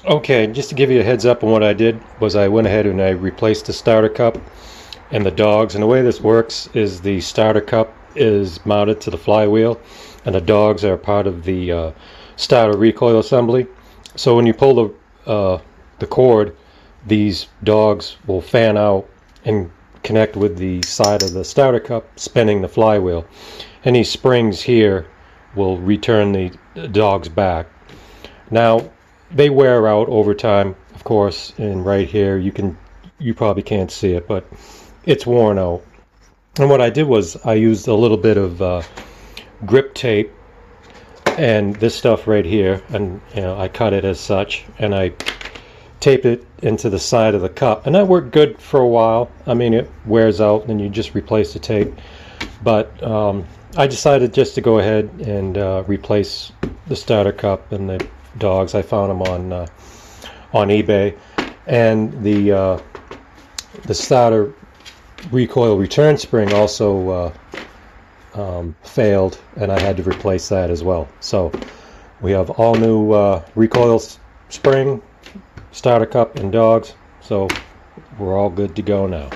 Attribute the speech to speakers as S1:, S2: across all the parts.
S1: Okay, just to give you a heads up on what I did was I went ahead and I replaced the starter cup and the dogs. And the way this works is the starter cup is mounted to the flywheel, and the dogs are part of the starter recoil assembly. So when you pull the cord, these dogs will fan out and connect with the side of the starter cup, spinning the flywheel. And these springs here will return the dogs back. Now, they wear out over time, of course, and right here you probably can't see it, but it's worn out. And what I did was I used a little bit of grip tape and this stuff right here, and I cut it as such, and I taped it into the side of the cup, and that worked good for a while. I mean, it wears out, and you just replace the tape. But I decided just to go ahead and replace the starter cup and the dogs. I found them on eBay, and the starter recoil return spring also failed, and I had to replace that as well. So we have all new recoil spring, starter cup, and dogs. So we're all good to go now.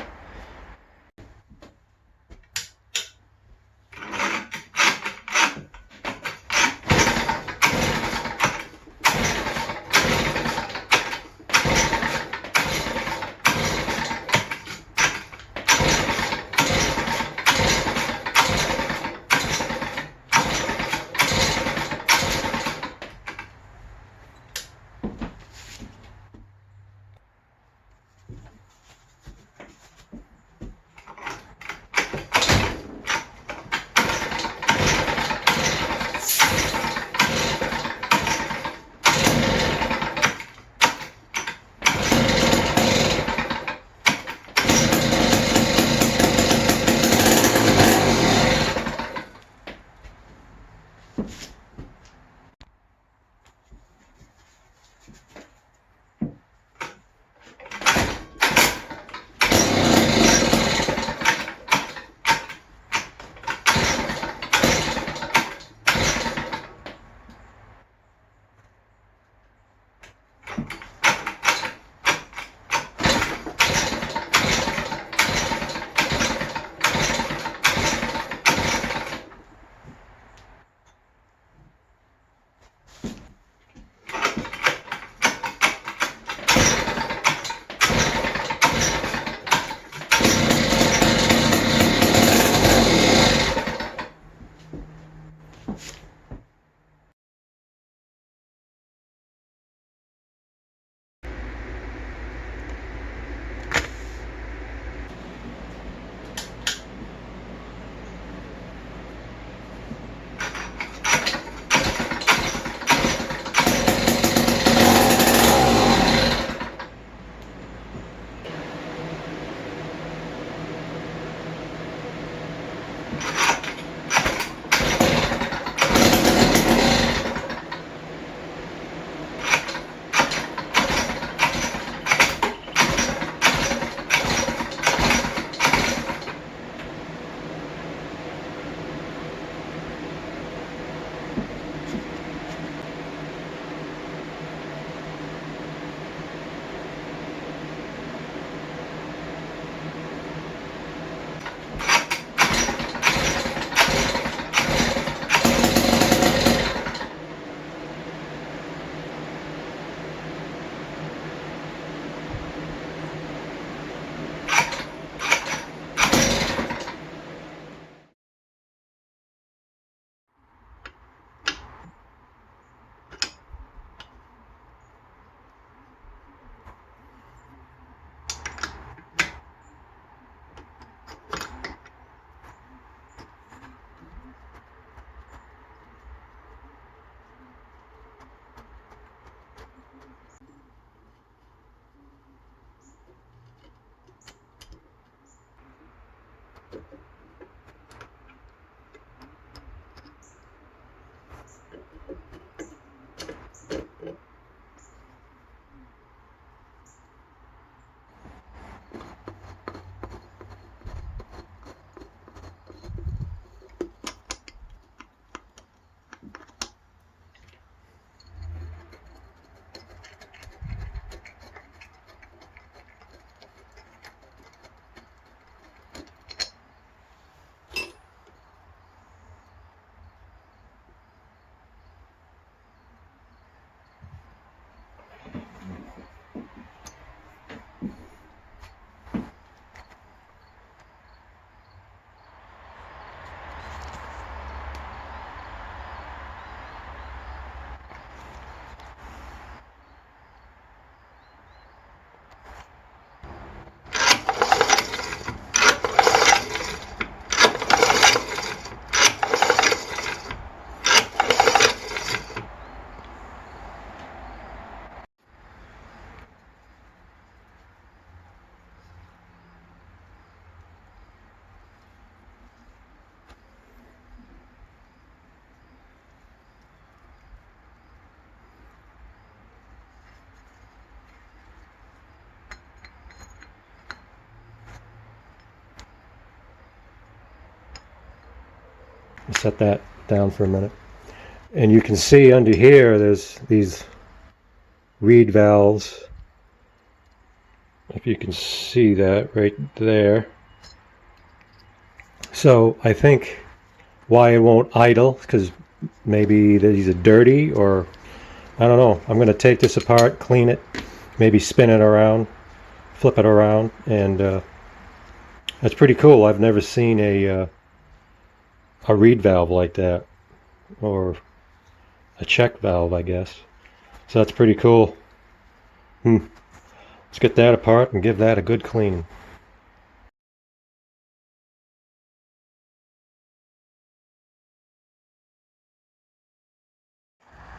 S1: Set that down for a minute. And you can see under here there's these reed valves. If you can see that right there. So I think why it won't idle, because maybe these are dirty, or I don't know. I'm going to take this apart, clean it, maybe spin it around, flip it around, and that's pretty cool. I've never seen a reed valve like that, or a check valve, I guess. So that's pretty cool. Let's get that apart and give that a good cleaning.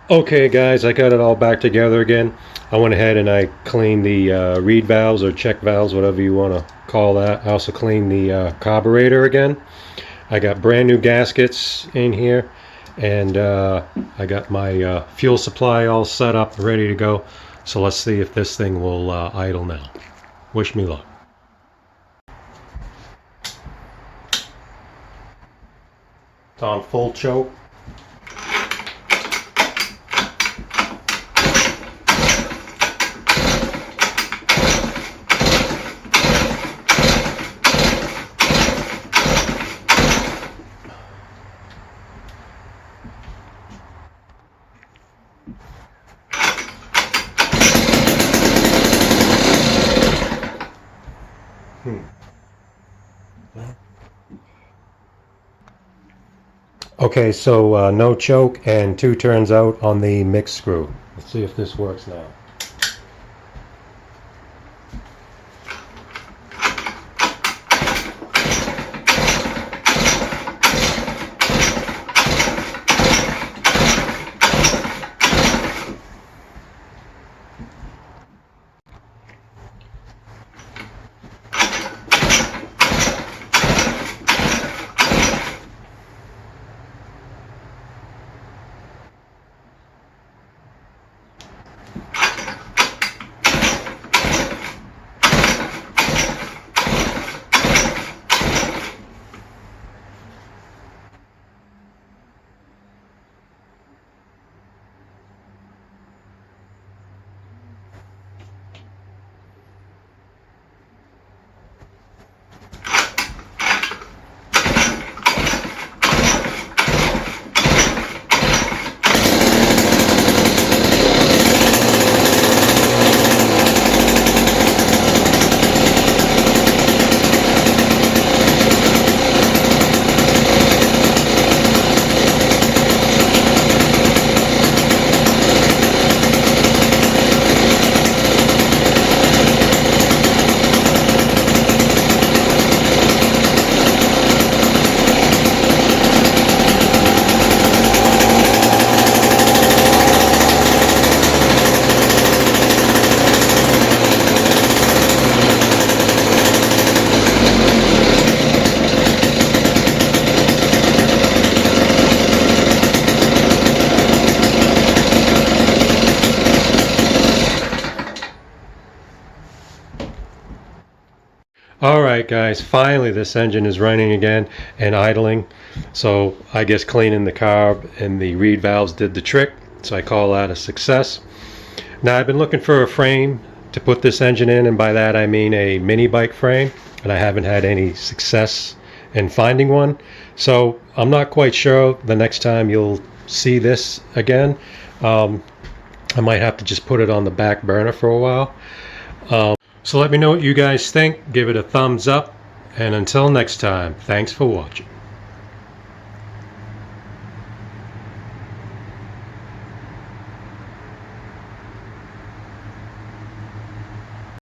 S1: Okay guys, I got it all back together again. I went ahead and I cleaned the reed valves, or check valves, whatever you want to call that. I also cleaned the carburetor again. I got brand new gaskets in here, and I got my fuel supply all set up, ready to go. So let's see if this thing will idle now. Wish me luck. It's on full choke. Okay, so no choke and 2 turns out on the mix screw. Let's see if this works now. Alright guys, finally this engine is running again and idling. So I guess cleaning the carb and the reed valves did the trick. So I call that a success. Now I've been looking for a frame to put this engine in, and by that I mean a mini bike frame, and I haven't had any success in finding one. So I'm not quite sure the next time you'll see this again. I might have to just put it on the back burner for a while. So let me know what you guys think. Give it a thumbs up. And until next time, thanks for watching.